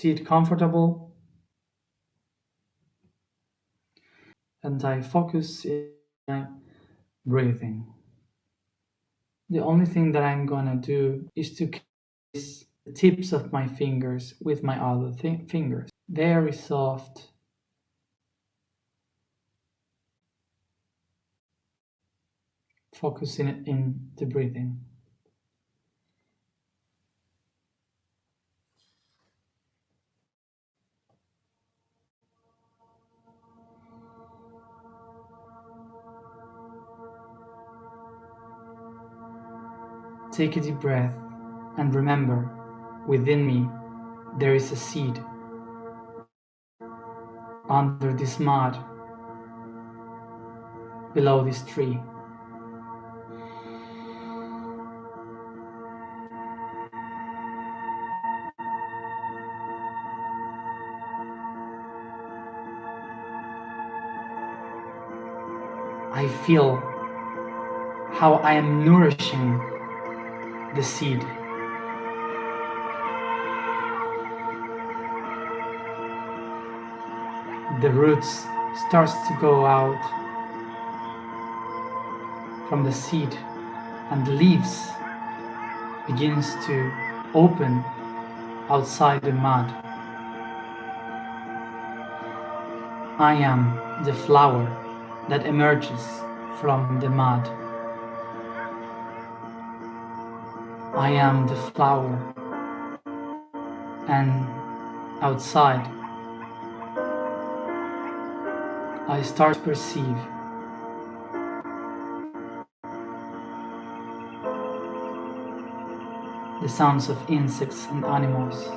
sit comfortable, and I focus in my breathing. The only thing that I'm gonna do is to kiss the tips of my fingers with my other fingers. Very soft. Focusing in the breathing. Take a deep breath and remember, within me there is a seed. Under this mud, below this tree. I feel how I am nourishing the seed. The roots starts to go out from the seed and the leaves begins to open outside the mud. I am the flower that emerges from the mud. I am the flower, and outside I start to perceive the sounds of insects and animals.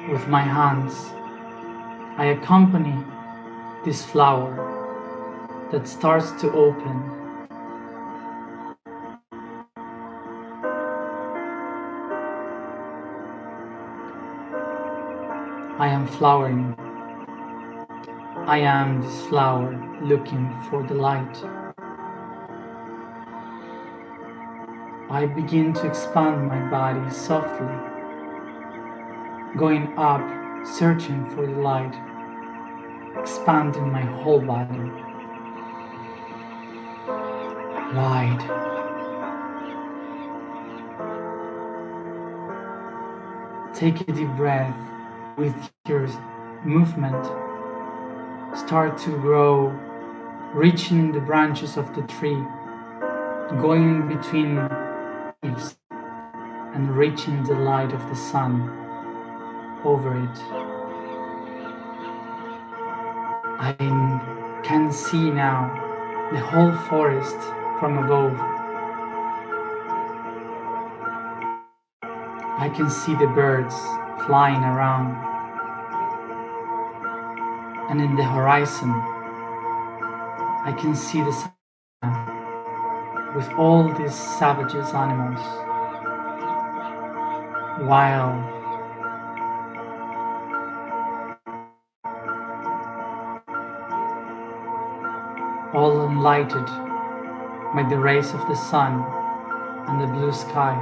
With my hands, I accompany this flower that starts to open. I am flowering. I am this flower looking for the light. I begin to expand my body softly, going up, searching for the light, expanding my whole body. Wide. Take a deep breath. With your movement, start to grow, reaching the branches of the tree, going between leaves and reaching the light of the sun over it. I can see now the whole forest from above. I can see the birds flying around, and in the horizon I can see the sun with all these savage animals, wild, all enlightened by the rays of the sun and the blue sky.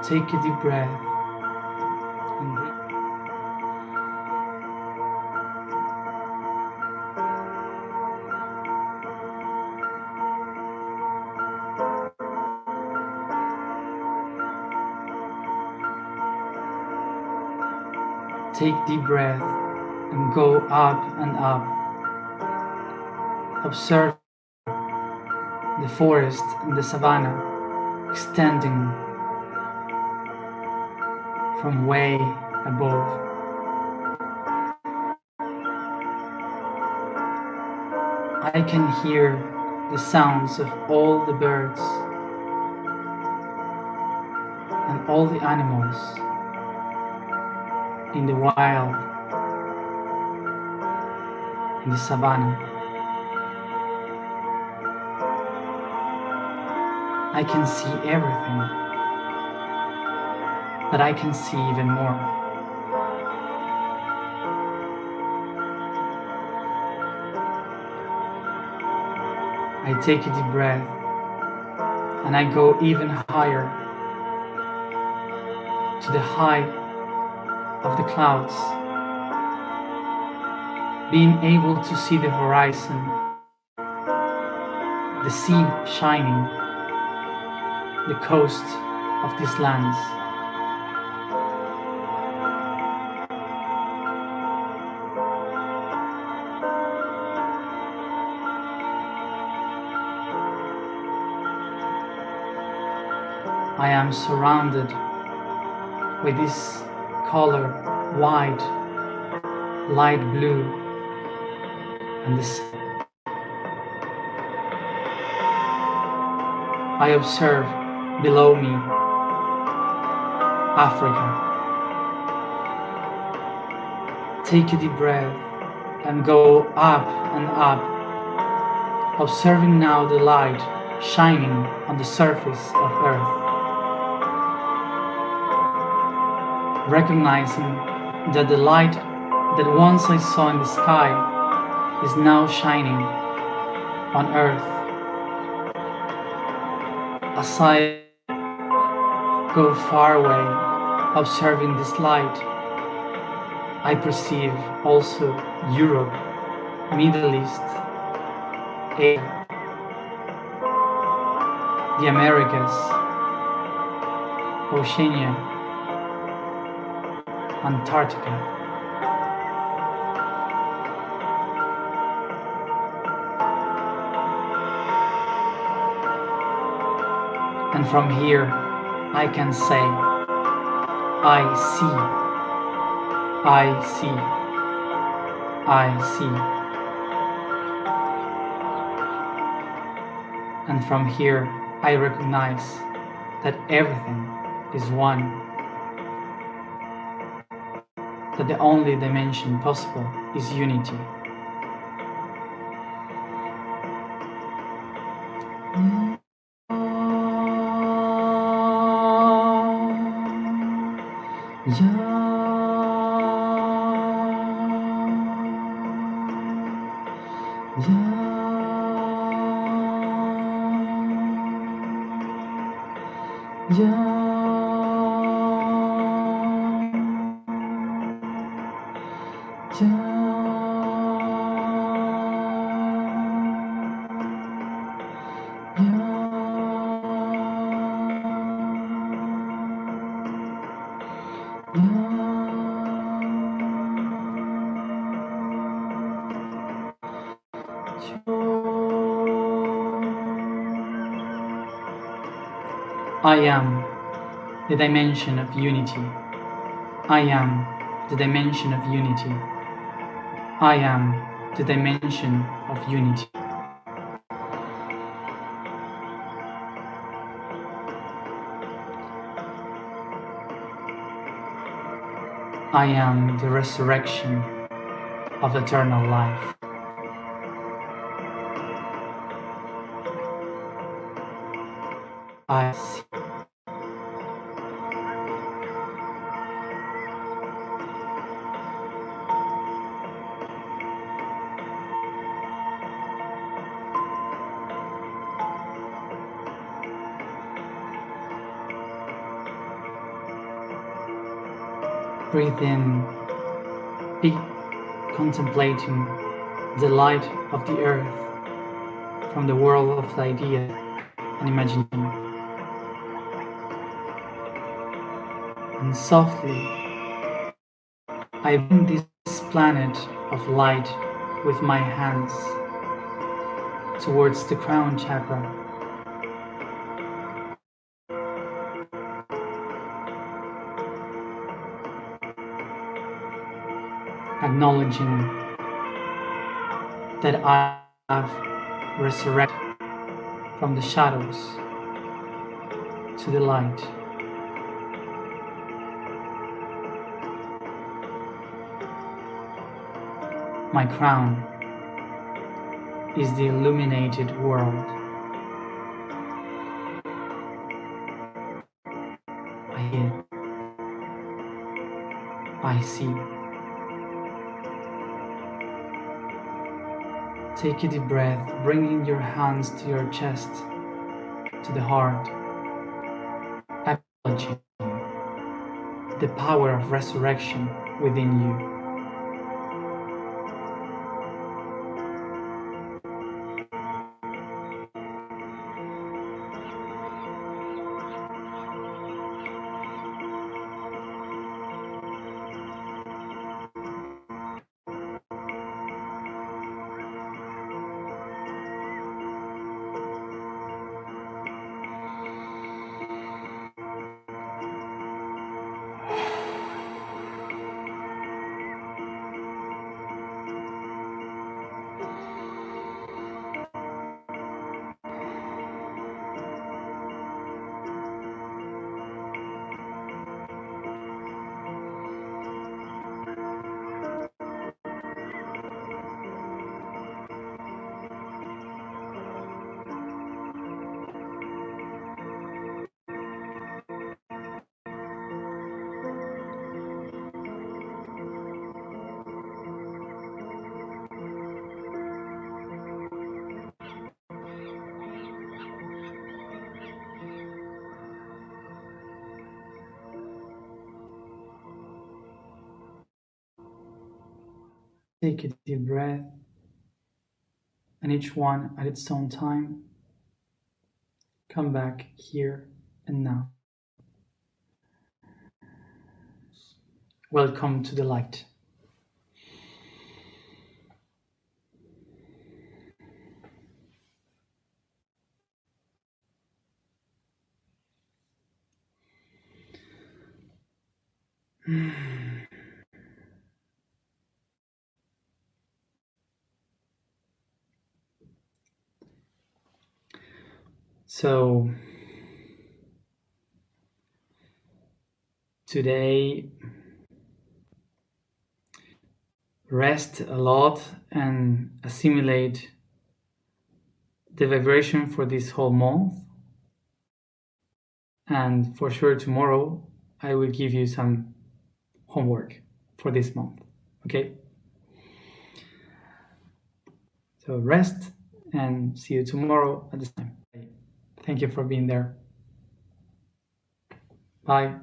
Take a deep breath and breathe. Take deep breath and go up and up. Observe the forest and the savanna extending from way above. I can hear the sounds of all the birds and all the animals in the wild, in the savanna. I can see everything, but I can see even more. I take a deep breath and I go even higher to the height of the clouds, being able to see the horizon, the sea shining, the coast of these lands. I am surrounded with this color, white, light blue, and this. I observe below me Africa. Take a deep breath and go up and up, observing now the light shining on the surface of Earth. Recognizing that the light that once I saw in the sky is now shining on Earth. As I go far away, observing this light, I perceive also Europe, Middle East, Asia, the Americas, Oceania, Antarctica. And from here, I can say, I see, I see, I see. And from here, I recognize that everything is one. That the only dimension possible is unity. I am the dimension of unity. I am the dimension of unity. I am the dimension of unity. I am the resurrection of eternal life. I see. Breathe in, be contemplating the light of the earth from the world of the idea and imagination. And softly, I bring this planet of light with my hands towards the crown chakra. Acknowledging that I have resurrected from the shadows to the light. My crown is the illuminated world. I hear, I see. Take a deep breath, bringing your hands to your chest to the heart, acknowledging the power of resurrection within you. Take a deep breath, and each one at its own time, come back here and now. Welcome to the light. So, today, rest a lot and assimilate the vibration for this whole month. And for sure, tomorrow I will give you some homework for this month. Okay? So, rest and see you tomorrow at this time. Thank you for being there. Bye.